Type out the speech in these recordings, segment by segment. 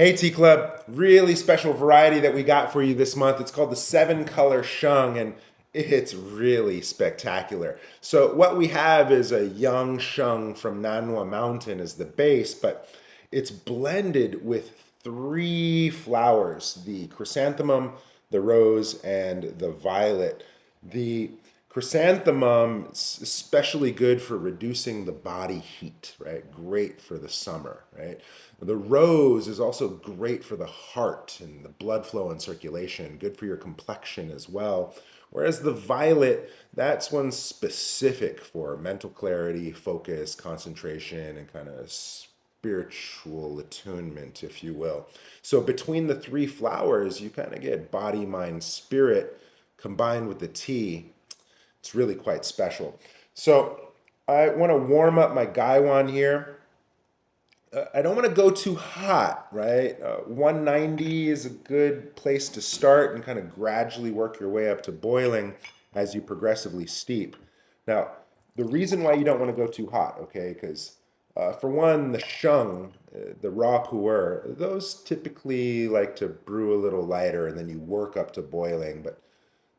Hey Tea Club, really special variety that we got for you this month. It's called the Seven Color Shung, and it's really spectacular. So, what we have is a young shung from Nanwa Mountain as the base, but it's blended with three flowers: the chrysanthemum, the rose, and the violet. The chrysanthemum is especially good for reducing the body heat, right? Great for the summer, right? The rose is also great for the heart and the blood flow and circulation, good for your complexion as well. Whereas the violet, that's one specific for mental clarity, focus, concentration, and kind of spiritual attunement, if you will. So between the three flowers, you kind of get body, mind, spirit combined with the tea. It's really quite special. So I want to warm up my gaiwan here. I don't want to go too hot, right? 190 is a good place to start and kind of gradually work your way up to boiling as you progressively steep. Now, the reason why you don't want to go too hot, okay, because for one, the shung, the raw pu'er, those typically like to brew a little lighter and then you work up to boiling. But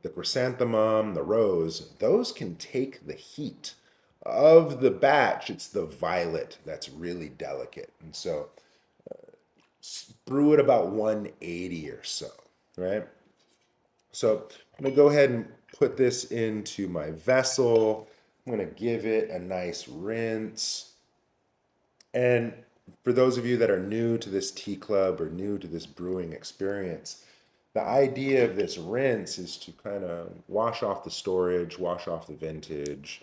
the chrysanthemum, the rose, those can take the heat. Of the batch, it's the violet that's really delicate. And so brew it about 180 or so, right? So I'm gonna go ahead and put this into my vessel. I'm gonna give it a nice rinse. And for those of you that are new to this tea club or new to this brewing experience, the idea of this rinse is to kind of wash off the storage, wash off the vintage,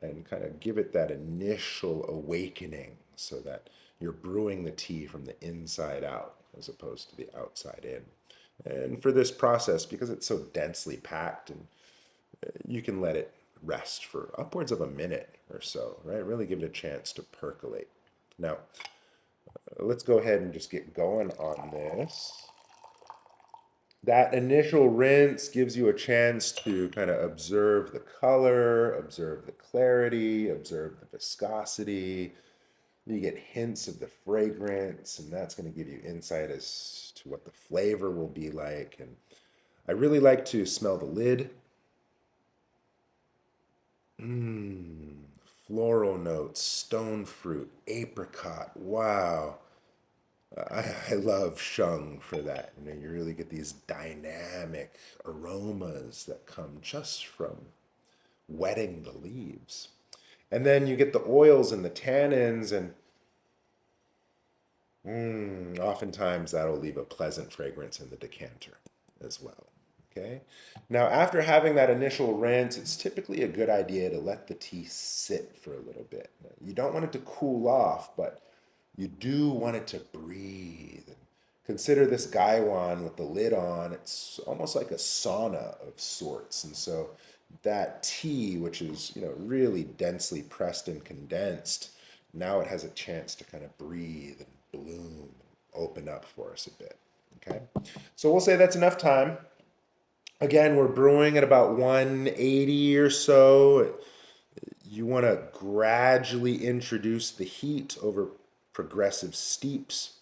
and kind of give it that initial awakening so that you're brewing the tea from the inside out as opposed to the outside in. And for this process, because it's so densely packed, and you can let it rest for upwards of a minute or so, right? Really give it a chance to percolate. Now, let's go ahead and just get going on this. That initial rinse gives you a chance to kind of observe the color, observe the clarity, observe the viscosity. You get hints of the fragrance, and that's going to give you insight as to what the flavor will be like. And I really like to smell the lid. Mmm, floral notes, stone fruit, apricot. Wow. I love shung for that. You know, you really get these dynamic aromas that come just from wetting the leaves. And then you get the oils and the tannins, and oftentimes that'll leave a pleasant fragrance in the decanter as well. Okay. Now, after having that initial rinse, it's typically a good idea to let the tea sit for a little bit. You don't want it to cool off, but you do want it to breathe. And consider this gaiwan with the lid on. It's almost like a sauna of sorts. And so that tea, which is, really densely pressed and condensed, now it has a chance to kind of breathe and bloom and open up for us a bit. Okay. So we'll say that's enough time. Again, we're brewing at about 180 or so. You want to gradually introduce the heat over progressive steeps.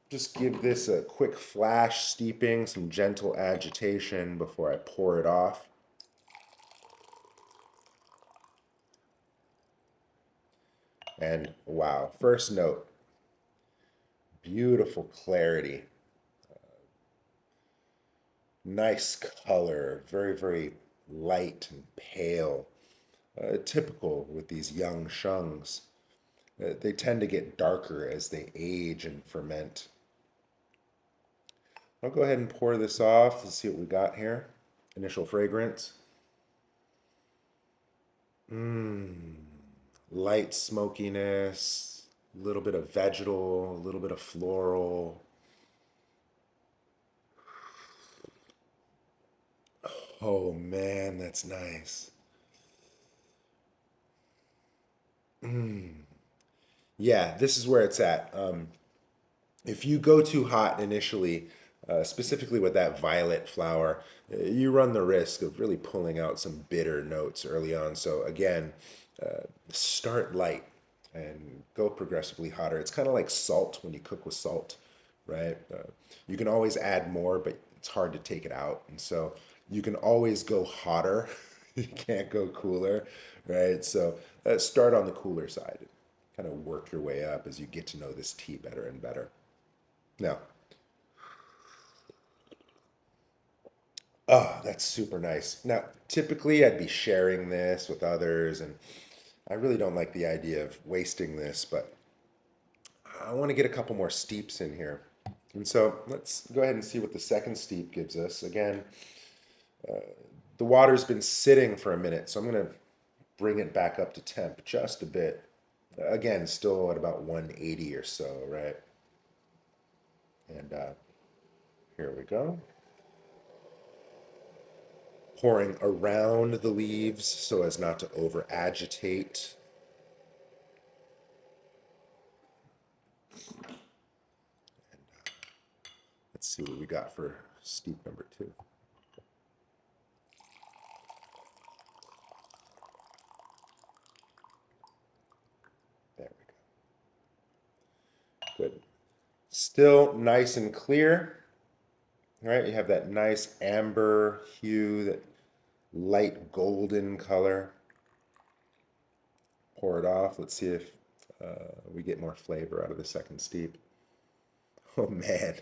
Just give this a quick flash steeping, some gentle agitation before I pour it off. And wow, first note, beautiful clarity, nice color, very, very light and pale, typical with these young shungs. They tend to get darker as they age and ferment. I'll go ahead and pour this off. Let's see what we got here. Initial fragrance. Mmm. Light smokiness, a little bit of vegetal, a little bit of floral. Oh man, that's nice. Yeah, this is where it's at. If you go too hot initially, specifically with that violet flower, you run the risk of really pulling out some bitter notes early on. So again, start light. and go progressively hotter. It's kind of like salt when you cook with salt, right? You can always add more, but it's hard to take it out. And so you can always go hotter. You can't go cooler, right? So start on the cooler side. Kind of work your way up as you get to know this tea better and better. Now, oh, that's super nice. Now, typically I'd be sharing this with others, and I really don't like the idea of wasting this, but I want to get a couple more steeps in here. And so let's go ahead and see what the second steep gives us. Again, the water's been sitting for a minute, so I'm going to bring it back up to temp just a bit. Again, still at about 180 or so, right? And here we go. Pouring around the leaves so as not to over agitate. Let's see what we got for steep number two. There we go. Good. Still nice and clear, right? You have that nice amber hue, that light golden color. Pour it off. Let's see if we get more flavor out of the second steep. Oh man,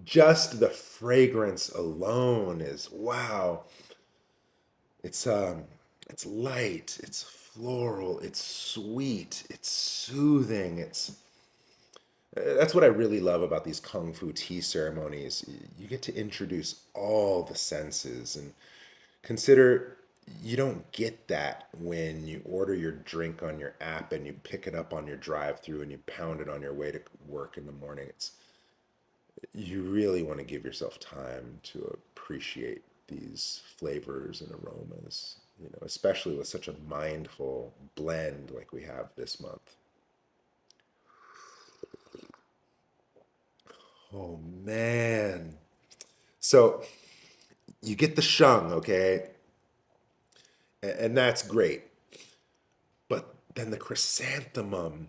just the fragrance alone is wow. It's it's light, it's floral, it's sweet, it's soothing. It's that's what I really love about these kung fu tea ceremonies. You get to introduce all the senses and consider you don't get that when you order your drink on your app and you pick it up on your drive through and you pound it on your way to work in the morning. It's you really want to give yourself time to appreciate these flavors and aromas, you know, especially with such a mindful blend like we have this month. Oh man. So you get the shung, okay? And that's great. But then the chrysanthemum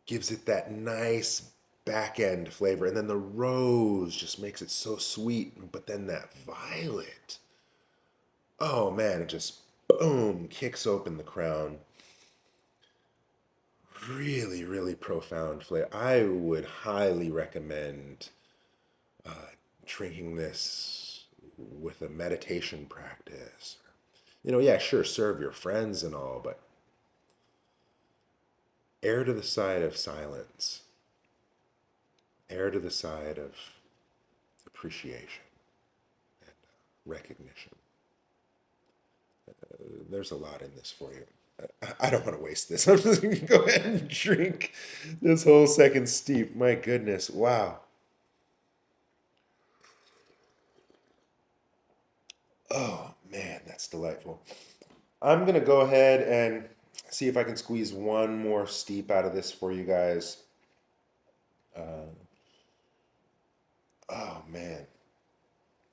gives it that nice back end flavor. And then the rose just makes it so sweet. But then that violet, oh man, it just boom kicks open the crown. Really, really profound flavor. I would highly recommend drinking this with a meditation practice. You know, yeah, sure, serve your friends and all, but err to the side of silence, err to the side of appreciation and recognition. There's a lot in this for you. I don't want to waste this. I'm just going to go ahead and drink this whole second steep. My goodness. Wow. Oh, man, that's delightful. I'm going to go ahead and see if I can squeeze one more steep out of this for you guys. Oh, man,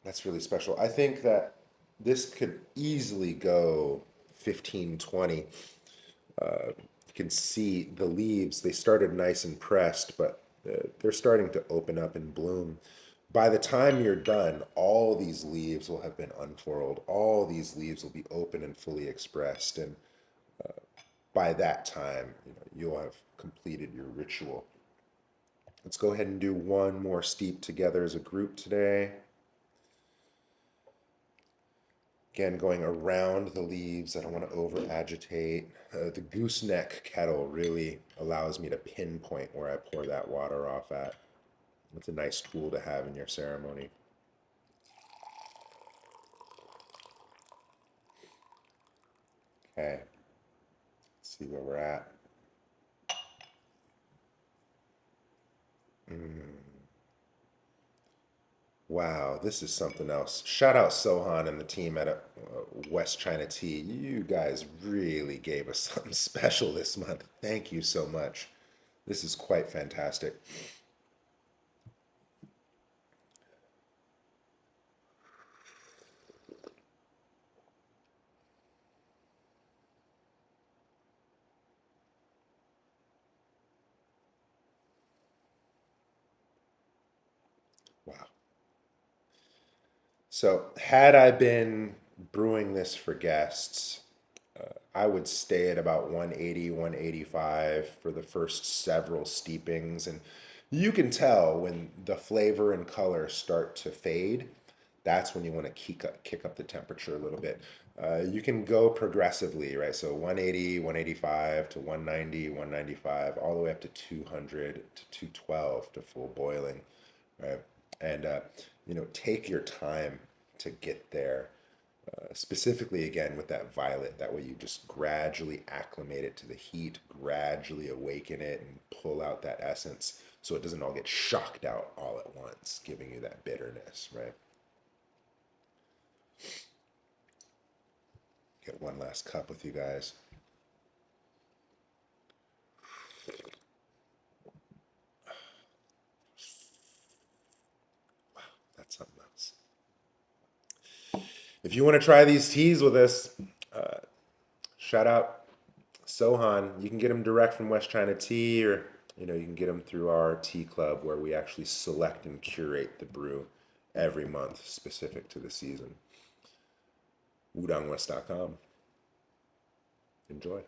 that's really special. I think that this could easily go 15, 20. You can see the leaves, they started nice and pressed, but they're starting to open up and bloom. By the time you're done, all these leaves will have been unfurled. All these leaves will be open and fully expressed. And by that time, you know, you'll have completed your ritual. Let's go ahead and do one more steep together as a group today. Again, going around the leaves. I don't want to over agitate. The gooseneck kettle really allows me to pinpoint where I pour that water off at. It's a nice tool to have in your ceremony. Okay, let's see where we're at. Wow, this is something else. Shout out Sohan and the team at West China Tea. You guys really gave us something special this month. Thank you so much. This is quite fantastic. Wow. So, had I been brewing this for guests, I would stay at about 180, 185 for the first several steepings. And you can tell when the flavor and color start to fade, that's when you want to kick up the temperature a little bit. You can go progressively, right? So 180, 185 to 190, 195, all the way up to 200 to 212 to full boiling, right? And, take your time to get there. Specifically, again, with that violet, that way you just gradually acclimate it to the heat, gradually awaken it, and pull out that essence so it doesn't all get shocked out all at once, giving you that bitterness, right? Get one last cup with you guys. That's something else. If you want to try these teas with us, uh, shout out Sohan. You can get them direct from West China Tea, or you can get them through our tea club where we actually select and curate the brew every month specific to the season. wudongwest.com. Enjoy.